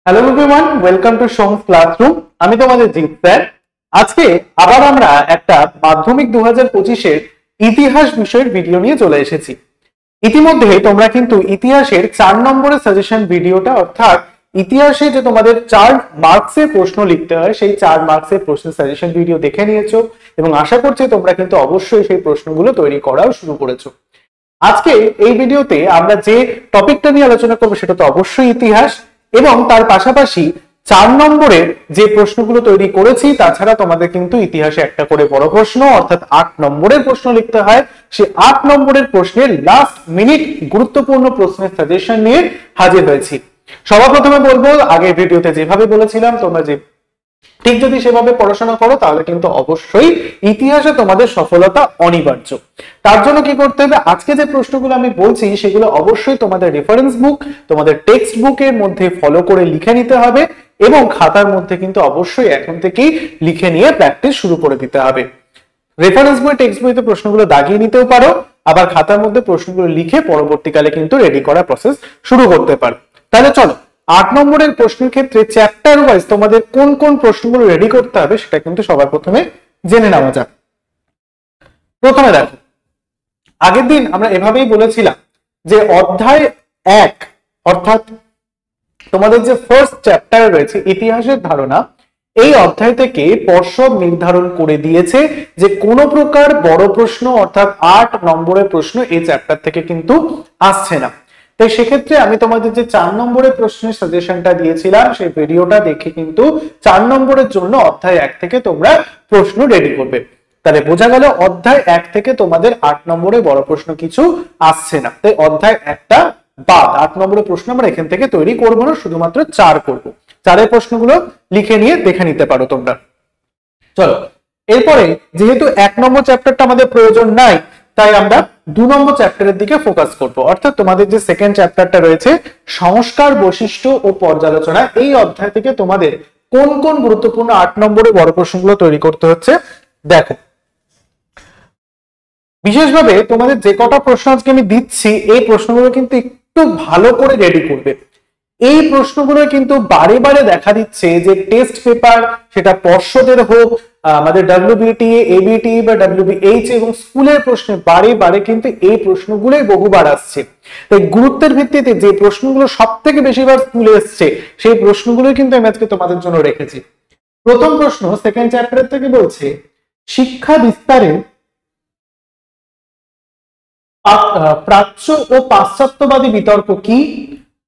Hello everyone, welcome to সোমস classroom. আমি তোমাদের Jeet sir. আজকে আবার আমরা একটা মাধ্যমিক 2025-এর ইতিহাস বিষয়ের ভিডিও নিয়ে চলে এসেছি। ইতিমধ্যে তোমরা কিন্তু ইতিহাসের 4 নম্বরের সাজেশন ভিডিওটা, অর্থাৎ ইতিহাসে যে তোমাদের 4 মার্কসের প্রশ্ন লিখতে হয় সেই 4 মার্কসের প্রশ্নের সাজেশন ভিডিও দেখে নিয়েছো এবং আশা করছি তোমরা কিন্তু অবশ্যই সেই প্রশ্নগুলো তৈরি করাও শুরু করেছো। আজকে এই ভিডিওতে আমরা যে টপিকটা নিয়ে আলোচনা করবো সেটা তো অবশ্যই ইতিহাস, এবং তার পাশাপাশি 4 নম্বরের যে প্রশ্নগুলো তৈরি করেছি তাছাড়া তোমাদের কিন্তু ইতিহাসে একটা করে বড় প্রশ্ন অর্থাৎ 8 নম্বরের প্রশ্ন লিখতে হয়। সেই 8 নম্বরের প্রশ্নের লাস্ট মিনিট গুরুত্বপূর্ণ প্রশ্নের সাজেশন নিয়ে হাজির হয়েছি। সবার প্রথমে বলবো, আগের ভিডিওতে যেভাবে বলেছিলাম তোমরা ঠিক যদি সেভাবে পড়াশোনা করো তাহলে কিন্তু অবশ্যই ইতিহাসে তোমাদের সফলতা অনিবার্য। তার জন্য কি করতে হবে, আজকে যে প্রশ্নগুলো আমি বলছি সেগুলো অবশ্যই তোমাদের রেফারেন্স বুক, তোমাদের টেক্সট বুকের মধ্যে ফলো করে লিখে নিতে হবে এবং খাতার মধ্যে কিন্তু অবশ্যই এখন থেকেই লিখে নিয়ে প্র্যাকটিস শুরু করে দিতে হবে। রেফারেন্স বই, টেক্সট বইতে প্রশ্নগুলো দাগিয়ে নিতেও পারো, আবার খাতার মধ্যে প্রশ্নগুলো লিখে পরবর্তীকালে কিন্তু রেডি করা প্রসেস শুরু করতে পারো। তাহলে চলো 8 নম্বরের প্রশ্নের ক্ষেত্রে চ্যাপ্টার ওয়াইজ তোমাদের কোন কোন প্রশ্নগুলো রেডি করতে হবে সেটা কিন্তু সবার প্রথমে জেনে নেওয়া যাক। প্রথমে দেখো, আগের দিন আমরা এভাবেই বলেছিলাম যে অধ্যায় 1 অর্থাৎ তোমাদের যে ফার্স্ট চ্যাপ্টার রয়েছে ইতিহাসের ধারণা, এই অধ্যায় থেকে পর্ষদ নির্ধারণ করে দিয়েছে যে কোন প্রকার বড় প্রশ্ন অর্থাৎ 8 নম্বরের প্রশ্ন এই চ্যাপ্টার থেকে কিন্তু আসছে না। তাই সেক্ষেত্রে আমি তোমাদের যে 4 নম্বরের প্রশ্নের সাজেশনটা দিয়েছিলাম সেই ভিডিওটা দেখে কিন্তু 4 নম্বরের জন্য অধ্যায় 1 থেকে তোমরা প্রশ্ন রেডি করবে। তাহলে বোঝা গেল অধ্যায় 1 থেকে তোমাদের 8 নম্বরে বড় প্রশ্ন কিছু আসছে না। তাই অধ্যায় 1টা বাদ 8 নম্বরের প্রশ্ন আমরা এখান থেকে তৈরি করব না, শুধুমাত্র 4 করব। 4 প্রশ্নগুলো লিখে নিয়ে দেখে নিতে পারো তোমরা। চলো এরপরে যেহেতু 1 নম্বর চ্যাপ্টারটা আমাদের প্রয়োজন নাই, তাই আমরা 2 নম্বর চ্যাপ্টারের দিকে ফোকাস করব। অর্থাৎ তোমাদের যে সেকেন্ড চ্যাপ্টারটা রয়েছে সংস্কার, বৈশিষ্ট্য ও পর্যালোচনা, এই অধ্যায় থেকে তোমাদের কোন কোন গুরুত্বপূর্ণ 8 নম্বরের বড় প্রশ্নগুলো তৈরি করতে হচ্ছে দেখো। বিশেষভাবে তোমাদের যে কটা প্রশ্ন আজকে আমি দিচ্ছি এই প্রশ্নগুলো কিন্তু একটু ভালো করে রেডি করবে। এই প্রশ্নগুলো কিন্তু বারে বারে দেখা দিচ্ছে যে টেস্ট পেপার, সেটা পর্ষদের হোক, আমাদের WBTA, ABTE বা WBH এবং স্কুলের প্রশ্নে বারে বারে কিন্তু এই প্রশ্নগুলোই বহুবার আসছে। তাই গুরুত্বের ভিত্তিতে যে প্রশ্নগুলো সব থেকে বেশিবার স্কুলে এসছে সেই প্রশ্নগুলোই কিন্তু আমি আজকে তোমাদের জন্য রেখেছি। প্রথম প্রশ্ন সেকেন্ড চ্যাপ্টার থেকে বলছে, শিক্ষা বিস্তারে প্রাচ্য ও পাশ্চাত্যবাদী বিতর্ক কি?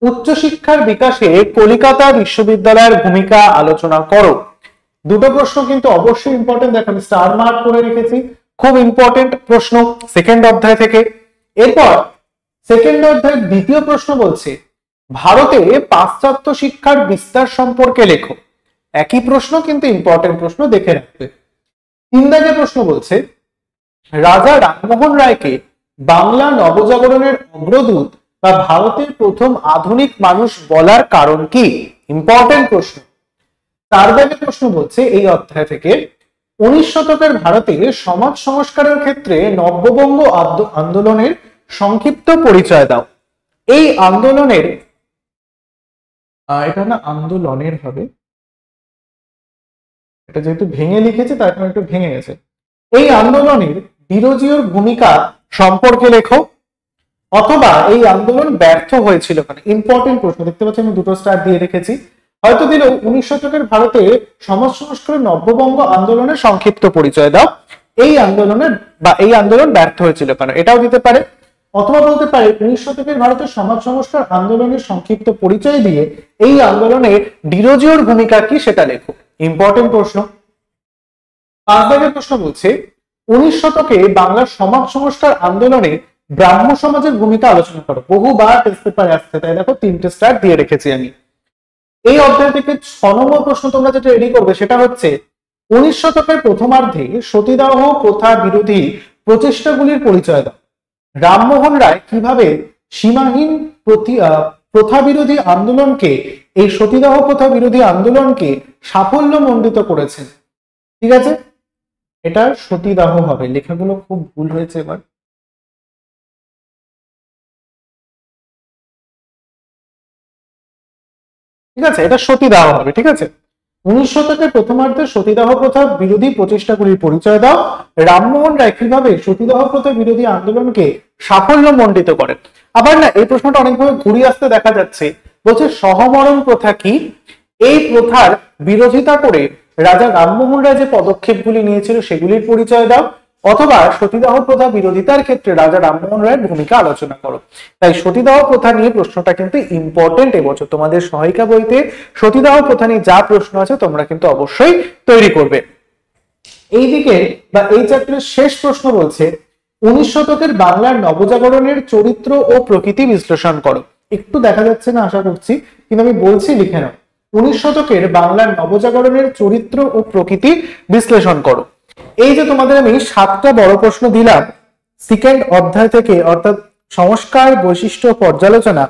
উচ্চশিক্ষার বিকাশে কলিকাতা বিশ্ববিদ্যালয়ের ভূমিকা আলোচনা করো। দুটো প্রশ্ন কিন্তু অবশ্যই ইম্পর্টেন্ট, দেখো আমি স্টার মার্ক করে রেখেছি, খুব ইম্পর্টেন্ট প্রশ্ন সেকেন্ড অধ্যায় থেকে। এরপর সেকেন্ড অধ্যায়ের দ্বিতীয় প্রশ্ন বলছে, ভারতে পাশ্চাত্য শিক্ষার বিস্তার সম্পর্কে লেখো। একই প্রশ্ন কিন্তু ইম্পর্টেন্ট প্রশ্ন, দেখে রাখবে। 3 দাগের প্রশ্ন বলছে, রাজা রামমোহন রায়কে বাংলা নবজাগরণের অগ্রদূত বা ভারতের প্রথম আধুনিক মানুষ বলার কারণ কি? ইম্পর্টেন্ট প্রশ্ন। 4 দাগের প্রশ্ন বলছে এই অধ্যায় থেকে, 19 শতকের ভারতে সমাজ সংস্কারের ক্ষেত্রে নব্যবঙ্গ আন্দোলনের সংক্ষিপ্ত পরিচয় দাও। এই আন্দোলনের, এটা না আন্দোলনের হবে, এটা যেহেতু ভেঙে লিখেছে তার কারণে একটু ভেঙে গেছে। এই আন্দোলনের বিরোধীয় ভূমিকা সম্পর্কে লেখো, অথবা এই আন্দোলন ব্যর্থ হয়েছিল কেন। ইম্পর্টেন্ট প্রশ্ন, দেখতে পাচ্ছি আমি দুটো স্টার দিয়ে রেখেছি। হয়তো দিল 19 শতকের ভারতে সমাজ সংস্কারের নব্যবঙ্গ আন্দোলনের সংক্ষিপ্ত পরিচয় দাও, এই আন্দোলনের বা এই আন্দোলন ব্যর্থ হয়েছিল কেন, এটাও দিতে পারে। অথবা বলতে পারে 19 শতকের ভারতের সমাজ সংস্কার আন্দোলনের সংক্ষিপ্ত পরিচয় দিয়ে এই আন্দোলনের ডিরোজিওর ভূমিকা কি সেটা লেখো। ইম্পর্টেন্ট প্রশ্ন। 5 দাগের প্রশ্ন বলছে, 19 শতকে বাংলার সমাজ সংস্কার আন্দোলনে ব্রাহ্ম সমাজের ভূমিকা আলোচনা করো। বহুবার টেস্ট পেপারে আসছে, তাই দেখো 3টে স্টার দিয়ে রেখেছি আমি। এই অধ্যায় থেকে 6 নম্বর প্রশ্ন তোমরা যেটা রেডি করবে সেটা হচ্ছে, 19 শতকের প্রথমার্ধে সতীদাহ প্রথা বিরোধী প্রচেষ্টাগুলির পরিচয় দাও। রামমোহন রায় কিভাবে সীমাহীন প্রথা বিরোধী আন্দোলনকে, এই সতীদাহ প্রথা বিরোধী আন্দোলনকে সাফল্যমণ্ডিত করেছেন। ঠিক আছে, এটা সতীদাহ হবে, লেখাগুলো খুব ভুল হয়েছে এবার। ঠিক আছে, এটা সতীদাহ হবে। ঠিক আছে, 19 শতকের প্রথমার্ধে সতীদাহ প্রথা বিরোধী প্রচেষ্টাগুলির পরিচয় দাও। রামমোহন রায় কিভাবে সতীদাহ প্রথা বিরোধী আন্দোলনকে সাফল্য মণ্ডিত করেন। আবার না, এই প্রশ্নটা অনেকভাবে ঘুরিয়ে আসতে দেখা যাচ্ছে। বলছে সহমরণ প্রথা কি, এই প্রথার বিরোধিতা করে রাজা রামমোহন রায় যে পদক্ষেপগুলি নিয়েছিল সেগুলির পরিচয় দাও, অথবা সতীদাহ প্রথা বিরোধিতার ক্ষেত্রে রাজা রামমোহন রায়ের ভূমিকা আলোচনা করো। তাই সতীদাহ প্রথা নিয়ে প্রশ্নটা কিন্তু ইম্পর্টেন্ট এবছর তোমাদের সহায়িকা বইতে সতীদাহ প্রথা নিয়ে যা প্রশ্ন আছে তোমরা কিন্তু অবশ্যই তৈরি করবে। এইদিকে বা এই চ্যাপ্টারের শেষ প্রশ্ন বলছে 19 শতকের বাংলার নবজাগরণের চরিত্র ও প্রকৃতি বিশ্লেষণ করো। একটু দেখা যাচ্ছে না আশা করছি, কিন্তু আমি বলছি লিখে নাও। 19 শতকের বাংলার নবজাগরণের চরিত্র ও প্রকৃতি বিশ্লেষণ করো। এই যে তোমাদের আমি 7টা বড় প্রশ্ন দিলাম সেকেন্ড অধ্যায় থেকে, অর্থাৎ সংস্কার, বৈশিষ্ট্য, পর্যালোচনা,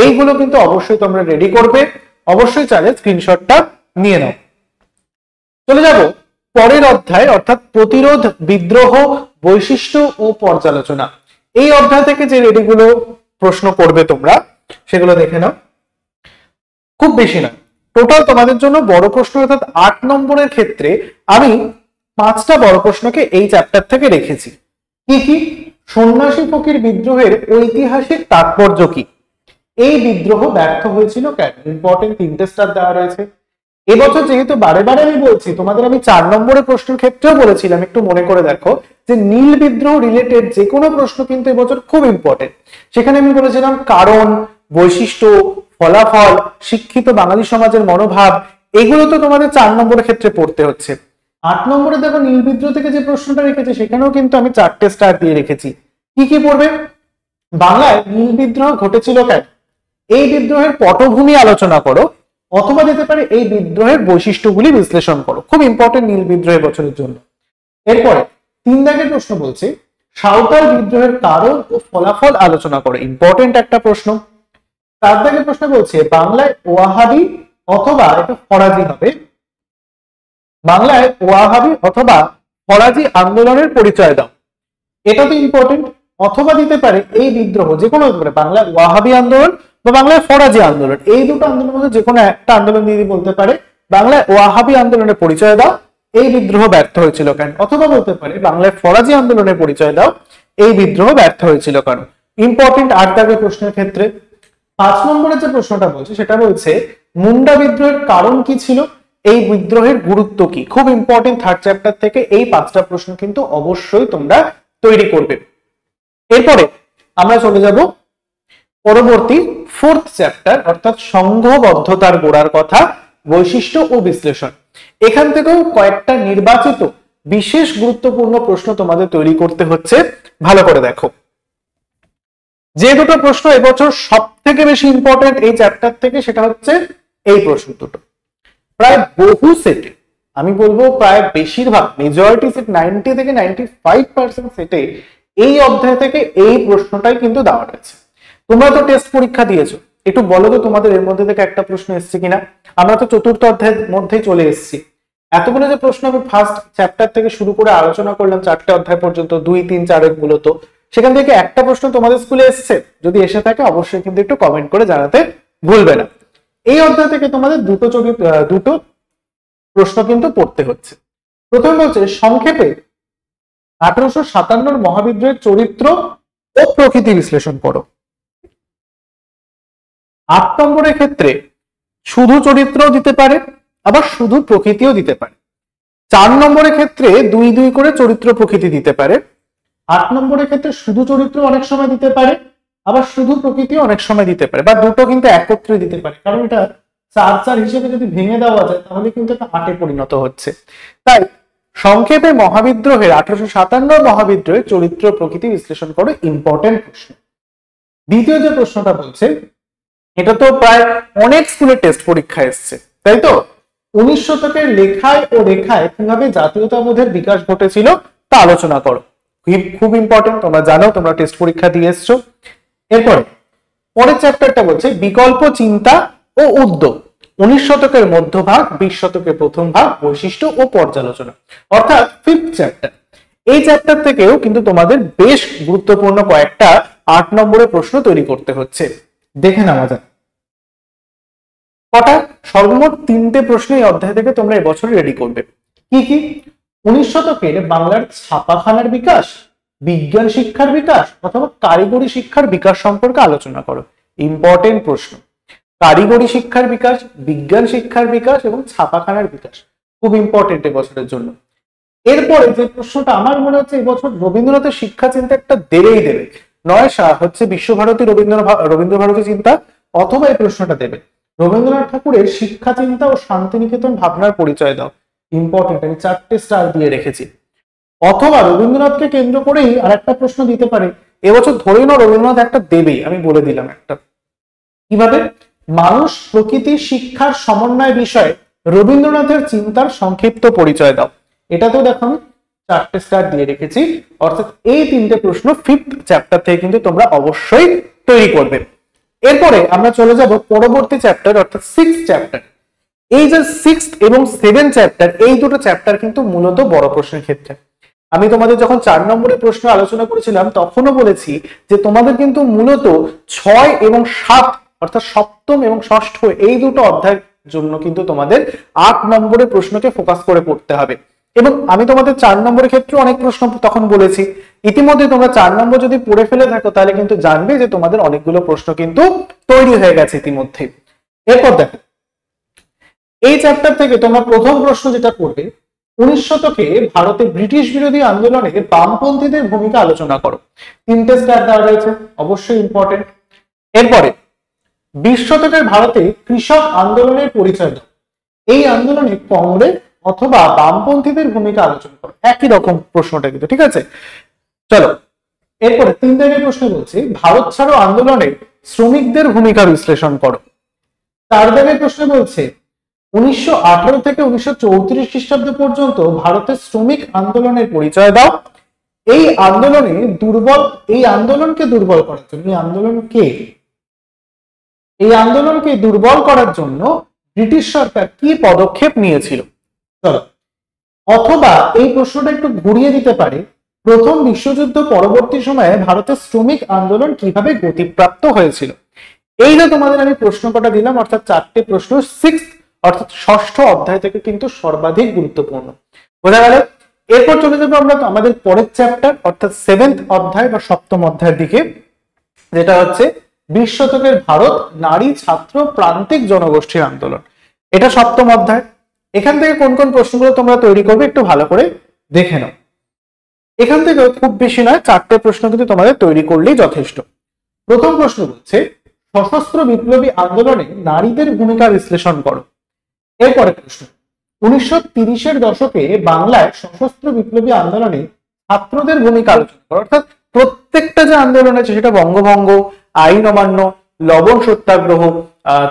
এইগুলো কিন্তু অবশ্যই তোমরা রেডি করবে। অবশ্যই চাইলে স্ক্রিনশটটা নিয়ে নাও। চলে যাব পরের অধ্যায়, অর্থাৎ প্রতিরোধ, বিদ্রোহ, বৈশিষ্ট্য ও পর্যালোচনা। এই অধ্যায় থেকে যে রেডিগুলো প্রশ্ন করবে তোমরা সেগুলো দেখে নাও। খুব বেশি না, টোটাল তোমাদের জন্য বড় প্রশ্ন অর্থাৎ 8 নম্বরের ক্ষেত্রে আমি 5টা বড় প্রশ্নকে এই চ্যাপ্টার থেকে রেখেছি। কি কি? সন্ন্যাসী ফকির বিদ্রোহের ঐতিহাসিক তাৎপর্য কি? এই বিদ্রোহ ব্যর্থ হয়েছিল কেন? ইম্পর্টেন্ট 3টে স্টার দেওয়া রয়েছে। এবছর যেহেতু বারে বারে আমি বলছি, তোমাদের আমি 4 নম্বরের প্রশ্নের ক্ষেত্রেও বলেছিলাম, একটু মনে করে দেখো যে নীল বিদ্রোহ রিলেটেড যে কোনো প্রশ্ন কিন্তু এবছর খুব ইম্পর্টেন্ট। সেখানে আমি বলেছিলাম কারণ, বৈশিষ্ট্য, ফলাফল, শিক্ষিত বাঙালি সমাজের মনোভাব, এগুলো তো তোমাদের 4 নম্বরের ক্ষেত্রে পড়তে হচ্ছে। 8 নম্বরে দেখো নীল বিদ্রোহ থেকে যে প্রশ্নটা রেখেছে সেখানেও কিন্তু আমি 4টে স্টার দিয়ে রেখেছি। কি কি পড়বে? বাংলায় নীল বিদ্রোহ ঘটেছিল কেন, এই বিদ্রোহের পটভূমি আলোচনা করো, অথবা দিতে পারে এই বিদ্রোহের বৈশিষ্ট্যগুলি বিশ্লেষণ করো। খুব ইম্পর্টেন্ট নীল বিদ্রোহের বছরের জন্য। এরপরে 3 দাগের প্রশ্ন বলছে সাঁওতাল বিদ্রোহের কারণ ও ফলাফল আলোচনা করো। ইম্পর্টেন্ট একটা প্রশ্ন। 4 দাগের প্রশ্ন বলছে বাংলায় ওয়াহাবি অথবা এটা ফরাজি হবে, বাংলায় ওয়াহাবি অথবা ফরাজি আন্দোলনের পরিচয় দাও। এটা তো ইম্পর্টেন্ট। অথবা দিতে পারে এই বিদ্রোহ, যে কোনো হতে পারে, বাংলায় ওয়াহাবি আন্দোলন বা বাংলায় ফরাজি আন্দোলন, এই দুটো আন্দোলনের মধ্যে যে কোনো একটা আন্দোলন দিয়ে বলতে পারে বাংলায় ওয়াহাবি আন্দোলনের পরিচয় দাও, এই বিদ্রোহ ব্যর্থ হয়েছিল কেন। অথবা বলতে পারে বাংলায় ফরাজি আন্দোলনের পরিচয় দাও, এই বিদ্রোহ ব্যর্থ হয়েছিল কেন। ইম্পর্টেন্ট 8 দাগের প্রশ্নের ক্ষেত্রে 5 নম্বরের যে প্রশ্নটা বলছে সেটা বলছে মুন্ডা বিদ্রোহের কারণ কি ছিল, এই বিদ্রোহের গুরুত্ব কি। খুব ইম্পর্টেন্ট 3rd চ্যাপ্টার থেকে এই 5টা প্রশ্ন কিন্তু অবশ্যই তোমরা তৈরি করবে। এরপরে আমরা চলে যাব পরবর্তী 4th চ্যাপ্টার, অর্থাৎ সংঘবদ্ধতার গোড়ার কথা, বৈশিষ্ট্য ও বিশ্লেষণ। এখান থেকেও কয়েকটা নির্বাচিত বিশেষ গুরুত্বপূর্ণ প্রশ্ন তোমাদের তৈরি করতে হচ্ছে। ভালো করে দেখো, যে দুটো প্রশ্ন এবছর সব থেকে বেশি ইম্পর্টেন্ট এই চ্যাপ্টার থেকে সেটা হচ্ছে এই প্রশ্ন দুটো। প্রায় বহু সেটে, আমি বলবো প্রায় বেশিরভাগ মেজরিটি সেট 90 থেকে 95% সেটে এই অধ্যায় থেকে এই প্রশ্নটাই কিন্তু দেওয়া রয়েছে। তোমরা তো টেস্ট পরীক্ষা দিয়েছো, একটু বলো তো তোমাদের এর মধ্যে থেকে একটা প্রশ্ন এসেছে কিনা। আমরা তো 4র্থ অধ্যায়ের মধ্যেই চলে এসেছি। এতগুলো যে প্রশ্ন আমি ফার্স্ট চ্যাপ্টার থেকে শুরু করে আলোচনা করলাম 4টে অধ্যায় পর্যন্ত, 2, 3, 4 মূলত, সেখান থেকে একটা প্রশ্ন তোমাদের স্কুলে এসেছে? যদি এসে থাকে অবশ্যই কিন্তু একটু কমেন্ট করে জানাতে ভুলবে না। এই অধ্যায় থেকে তোমাদের দুটো প্রশ্ন কিন্তু পড়তে হচ্ছে। প্রথম হচ্ছে সংক্ষেপে 1857 মহাবিদ্রোহের চরিত্র ও প্রকৃতি বিশ্লেষণ করো। 8 নম্বরের ক্ষেত্রে শুধু চরিত্রও দিতে পারে, আবার শুধু প্রকৃতিও দিতে পারে। 4 নম্বরের ক্ষেত্রে 2 করে চরিত্র প্রকৃতি দিতে পারে। 8 নম্বরের ক্ষেত্রে শুধু চরিত্র অনেক সময় দিতে পারে, আবার শুধু প্রকৃতি অনেক সময় দিতে পারে, বা দুটো কিন্তু একত্রে দিতে পারে। কারণ এটা 4 হিসেবে যদি ভেঙে দেওয়া যায় তাহলে কিন্তু এটা 8-এ পরিণত হচ্ছে। তাই সংক্ষেপে মহাবিদ্রোহের 1857 মহাবিদ্রোহের চরিত্র প্রকৃতি বিশ্লেষণ করো। ইম্পর্টেন্ট প্রশ্ন। দ্বিতীয় যে প্রশ্নটা বলছে, এটা তো প্রায় অনেক স্কুলে টেস্ট পরীক্ষা এসছে, তাই তো? 19 শতকের লেখায় ও রেখায় কিভাবে জাতীয়তাবোধের বিকাশ ঘটেছিল তা আলোচনা করো। খুব ইম্পর্টেন্ট, তোমরা জানো, তোমরা টেস্ট পরীক্ষা দিয়ে এসছো। এরপরে পরের চ্যাপ্টারটা বলছে বিকল্প চিন্তা ও উদ্যোগ, 19 শতকের মধ্যভাগ, 20 শতকের প্রথম ভাগ, বৈশিষ্ট্য ও পর্যালোচনা, অর্থাৎ 5th চ্যাপ্টার। এই চ্যাপ্টার থেকেও কিন্তু তোমাদের বেশ গুরুত্বপূর্ণ কয়েকটা 8 নম্বরের প্রশ্ন তৈরি করতে হচ্ছে। দেখে নেওয়া যাক। কটা? সর্বমোট 3টে প্রশ্ন এই অধ্যায় থেকে তোমরা এবছর রেডি করবে। কি কি? 19 শতকের বাংলার ছাপাখানার বিকাশ, বিজ্ঞান শিক্ষার বিকাশ অথবা কারিগরি শিক্ষার বিকাশ সম্পর্কে আলোচনা করো। ইম্পর্টেন্ট প্রশ্ন। কারিগরি শিক্ষার বিকাশ, বিজ্ঞান শিক্ষার বিকাশ এবং ছাপাখানার বিকাশ খুব ইম্পর্টেন্ট এবছরের জন্য। এরপরে যে প্রশ্নটা আমার মনে হচ্ছে এবছর রবীন্দ্রনাথের শিক্ষা চিন্তা একটা দেবেই দেবে, নয় হচ্ছে বিশ্বভারতী রবীন্দ্র ভারতী চিন্তা, অথবা এই প্রশ্নটা দেবে রবীন্দ্রনাথ ঠাকুরের শিক্ষা চিন্তা ও শান্তিনিকেতন ভাবনার পরিচয় দাও। ইম্পর্টেন্ট, আমি 4টে স্টার দিয়ে রেখেছি। অথবা রবীন্দ্রনাথকে কেন্দ্র করেই আর একটা প্রশ্ন দিতে পারে এবছর, ধরে নাও রবীন্দ্রনাথ একটা দেবেই, আমি বলে দিলাম একটা। কিভাবে? মানুষ প্রকৃতি শিক্ষার সমন্বয় বিষয়ে রবীন্দ্রনাথের চিন্তার সংক্ষিপ্ত পরিচয় দাও। এটাতেও দেখো আমি 4টে স্টার দিয়ে রেখেছি। অর্থাৎ এই 3টে প্রশ্ন 5th চ্যাপ্টার থেকে কিন্তু তোমরা অবশ্যই তৈরি করবে। এরপরে আমরা চলে যাব পরবর্তী চ্যাপ্টার অর্থাৎ 6th চ্যাপ্টার। এই যে 6th এবং 7th চ্যাপ্টার, এই দুটো চ্যাপ্টার কিন্তু মূলত বড় প্রশ্নের ক্ষেত্রে। আমি তোমাদের যখন 4 নম্বরের প্রশ্ন আলোচনা করেছিলাম তখনও বলেছি যে তোমাদের কিন্তু মূলত 6 এবং 7 অর্থাৎ সপ্তম এবং ষষ্ঠ এই দুটো অধ্যায়ের জন্য কিন্তু তোমাদের 8 নম্বরের প্রশ্নকে ফোকাস করে পড়তে হবে। এবং আমি তোমাদের 4 নম্বরের ক্ষেত্রে অনেক প্রশ্ন তখন বলেছি। ইতিমধ্যে তোমরা 4 নম্বর যদি পড়ে ফেলে থাকো তাহলে কিন্তু জানবে যে তোমাদের অনেকগুলো প্রশ্ন কিন্তু তৈরি হয়ে গেছে ইতিমধ্যে। এরপর দেখো, এই চ্যাপ্টার থেকে তোমরা প্রথম প্রশ্ন যেটা করবে, 19 শতকে ভারতে ব্রিটিশ বিরোধী আন্দোলনে বামপন্থীদের ভূমিকা আলোচনা করো। 3টে স্টার দেওয়া রয়েছে, অবশ্যই ইম্পর্টেন্ট। এরপরে 20 শতকের ভারতে কৃষক আন্দোলনের পরিচয় দাও। এই আন্দোলনে কংগ্রেস অথবা বামপন্থীদের ভূমিকা আলোচনা করো। একই রকম প্রশ্নটা কিন্তু, ঠিক আছে? চলো এরপরে 3 দাগের প্রশ্ন বলছি ভারত ছাড়ো আন্দোলনে শ্রমিকদের ভূমিকা বিশ্লেষণ করো। 4 দাগের প্রশ্ন বলছে 1918 থেকে 1934 খ্রিস্টাব্দ পর্যন্ত ভারতের শ্রমিক আন্দোলনের পরিচয় দাও। এই আন্দোলনকে দুর্বল করার জন্য এই আন্দোলনকে দুর্বল করার জন্য ব্রিটিশ সরকার কি পদক্ষেপ নিয়েছিল? চলো, অথবা এই প্রশ্নটা একটু ঘুরিয়ে দিতে পারে, প্রথম বিশ্বযুদ্ধ পরবর্তী সময়ে ভারতের শ্রমিক আন্দোলন কিভাবে গতিপ্রাপ্ত হয়েছিল। এই যে তোমাদের আমি প্রশ্ন কটা দিলাম, অর্থাৎ 4টে প্রশ্ন 6th অর্থাৎ ষষ্ঠ অধ্যায় থেকে কিন্তু সর্বাধিক গুরুত্বপূর্ণ। বোঝা গেল? এরপর চলে যাবো আমরা আমাদের পরের চ্যাপ্টার অর্থাৎ 7th অধ্যায় বা সপ্তম অধ্যায়ের দিকে, যেটা হচ্ছে 20 শতকের ভারত, নারী ছাত্র প্রান্তিক জনগোষ্ঠীর আন্দোলন। এটা সপ্তম অধ্যায়। এখান থেকে কোন কোন প্রশ্নগুলো তোমরা তৈরি করবে একটু ভালো করে দেখে নাও। এখান থেকে খুব বেশি নয়, 4টে প্রশ্ন কিন্তু তোমাদের তৈরি করলেই যথেষ্ট। প্রথম প্রশ্ন বলছে সশস্ত্র বিপ্লবী আন্দোলনে নারীদের ভূমিকা বিশ্লেষণ করো। এরপরে প্রশ্ন 1930-এর দশকে বাংলায় সশস্ত্র বিপ্লবী আন্দোলনে ছাত্রদের ভূমিকা আলোচনা করো। অর্থাৎ প্রত্যেকটা যে আন্দোলন আছে সেটা বঙ্গভঙ্গ, আইন অমান্য, লবণ সত্যাগ্রহ,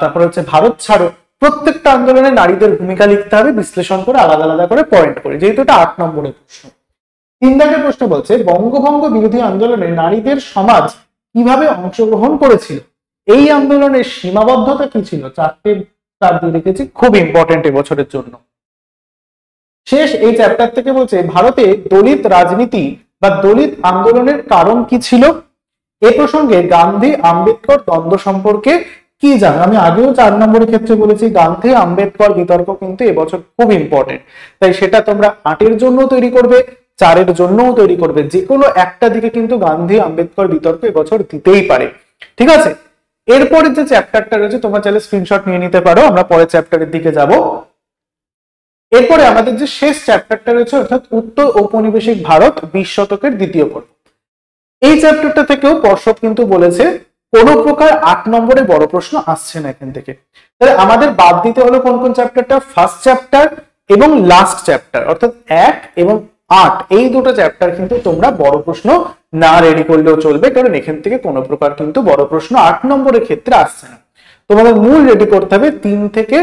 তারপর হচ্ছে ভারত ছাড়ো, প্রত্যেকটা আন্দোলনে নারীদের ভূমিকা লিখতে হবে বিশ্লেষণ করে, আলাদা আলাদা করে পয়েন্ট করে, যেহেতু এটা 8 নম্বরের প্রশ্ন। 3 দাগের প্রশ্ন বলছে বঙ্গভঙ্গ বিরোধী আন্দোলনে নারীদের সমাজ কিভাবে অংশগ্রহণ করেছিল। এই আন্দোলনের সীমাবদ্ধতা কি ছিল? 4টে স্টার দিয়ে রেখেছি, খুব ইম্পর্টেন্ট এবছরের জন্য। শেষ এই চ্যাপ্টার থেকে বলছে ভারতে দলিত রাজনীতি বা দলিত আন্দোলনের কারণ কি ছিল। এ প্রসঙ্গে গান্ধী আম্বেদকর দ্বন্দ্ব সম্পর্কে কি জানো? আমি আগেও 4 নম্বরের ক্ষেত্রে বলেছি গান্ধী আম্বেদকর বিতর্ক কিন্তু এবছর খুব ইম্পর্টেন্ট, তাই সেটা তোমরা 8-এর জন্য তৈরি করবে, 4-এর জন্যও তৈরি করবে। যে কোনো একটা দিকে কিন্তু গান্ধী আম্বেদকর বিতর্ক এবছর দিতেই পারে, ঠিক আছে? এরপরে যে চ্যাপ্টারটা রয়েছে তোমরা চাইলে স্ক্রিনশট নিয়ে নিতে পারো, আমরা পরের চ্যাপ্টারের দিকে যাব। এরপরে আমাদের যে শেষ চ্যাপ্টারটা রয়েছে অর্থাৎ উত্তর ঔপনিবেশিক ভারত 20 শতকের দ্বিতীয় পর্ব। এই চ্যাপ্টারটা থেকেও পর্ষদ কিন্তু বলেছে কোন প্রকার 8 নম্বরে বড় প্রশ্ন আসছে না এখান থেকে। তাহলে আমাদের বাদ দিতে হলো কোন কোন চ্যাপ্টারটা? ফার্স্ট চ্যাপ্টার এবং লাস্ট চ্যাপ্টার অর্থাৎ 1 এবং 8, এই দুটো চ্যাপ্টার কিন্তু তোমরা বড় প্রশ্ন না রেডি করলেও চলবে, কারণ এখান থেকে কোনো প্রকার কিন্তু বড় প্রশ্ন 8 নম্বরের ক্ষেত্রে আসছে না। তোমাদের মূল রেডি করতে হবে 2 থেকে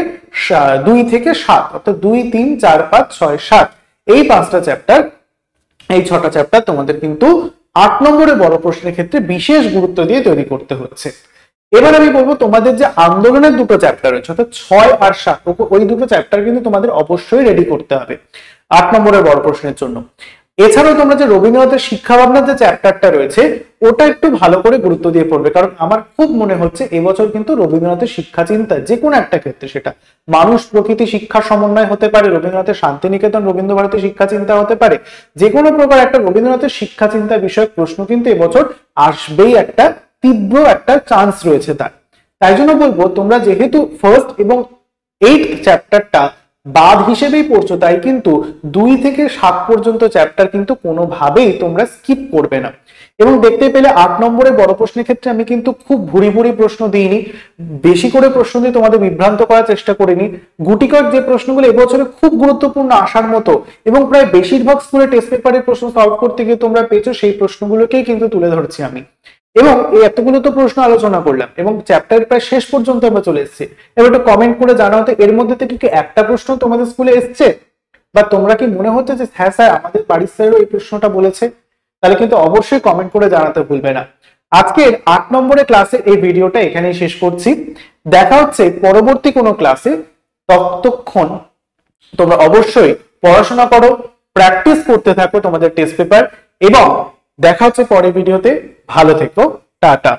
7 অর্থাৎ 2, 3, 4, 5, 6, 7 এই 5টা চ্যাপ্টার, এই 6টা চ্যাপ্টার তোমাদের কিন্তু 8 নম্বরের বড় প্রশ্নের ক্ষেত্রে বিশেষ গুরুত্ব দিয়ে তৈরি করতে হচ্ছে। এবার আমি বলবো তোমাদের যে আন্দোলনের দুটো চ্যাপ্টার রয়েছে অর্থাৎ 6 আর 7, ওই দুটো চ্যাপ্টার কিন্তু তোমাদের অবশ্যই রেডি করতে হবে 8 নম্বরের বড় প্রশ্নের জন্য। এছাড়াও তোমরা যে রবীন্দ্রনাথের শিক্ষা ভাবনার যে চ্যাপ্টারটা রয়েছে ওটা একটু ভালো করে গুরুত্ব দিয়ে পড়বে, কারণ আমার খুব মনে হচ্ছে এবছর কিন্তু রবীন্দ্রনাথের শিক্ষা চিন্তা যে কোনো একটা ক্ষেত্রে, সেটা মানুষ প্রকৃতি শিক্ষা সমন্বয় হতে পারে, রবীন্দ্রনাথের শান্তিনিকেতন রবীন্দ্র ভারতী শিক্ষা চিন্তা হতে পারে, যে কোনো প্রকার একটা রবীন্দ্রনাথের শিক্ষা চিন্তা বিষয়ক প্রশ্ন কিন্তু এবছর আসবেই, একটা তীব্র একটা চান্স রয়েছে তার। তাই জন্য বলবো তোমরা যেহেতু ফার্স্ট এবং 8th চ্যাপ্টারটা বাদ হিসেবেই পড়ছো, তাই কিন্তু 2 থেকে 7 পর্যন্ত চ্যাপ্টার কিন্তু কোনোভাবেই তোমরা স্কিপ করবে না। এবং দেখতে পেলে 8 নম্বরের বড় প্রশ্নের ক্ষেত্রে আমি কিন্তু খুব ভুরি ভুরি প্রশ্ন দিইনি, বেশি করে প্রশ্ন দিয়ে তোমাদের বিভ্রান্ত করার চেষ্টা করিনি। গুটিকয়েক যে প্রশ্নগুলো এবছরে খুব গুরুত্বপূর্ণ আসার মতো এবং প্রায় বেশিরভাগ স্কুলে টেস্ট পেপারের প্রশ্ন সলভ করতে গিয়ে তোমরা পেয়েছো, সেই প্রশ্নগুলোকেই কিন্তু তুলে ধরছি আমি। এবং এই এতগুলো তো প্রশ্ন আলোচনা করলাম এবং চ্যাপ্টার প্রায় শেষ পর্যন্ত আমরা চলে এসেছি। এবার একটু কমেন্ট করে জানাও তো এর মধ্যে থেকে কি একটা প্রশ্ন তোমাদের স্কুলে এসছে, বা তোমরা কি মনে হচ্ছে যে হ্যাঁ স্যার আমাদের বাড়ির স্যারও এই প্রশ্নটা বলেছে, তাহলে কিন্তু অবশ্যই কমেন্ট করে জানাতে ভুলবে না। আজকের 8 নম্বরের ক্লাসের এই ভিডিওটা এখানেই শেষ করছি। দেখা হচ্ছে পরবর্তী কোনো ক্লাসে। ততক্ষণ তোমরা অবশ্যই পড়াশোনা করো, প্র্যাকটিস করতে থাকো তোমাদের টেস্ট পেপার, এবং দেখা হচ্ছে পরের ভিডিওতে। ভালো থেকো, টাটা।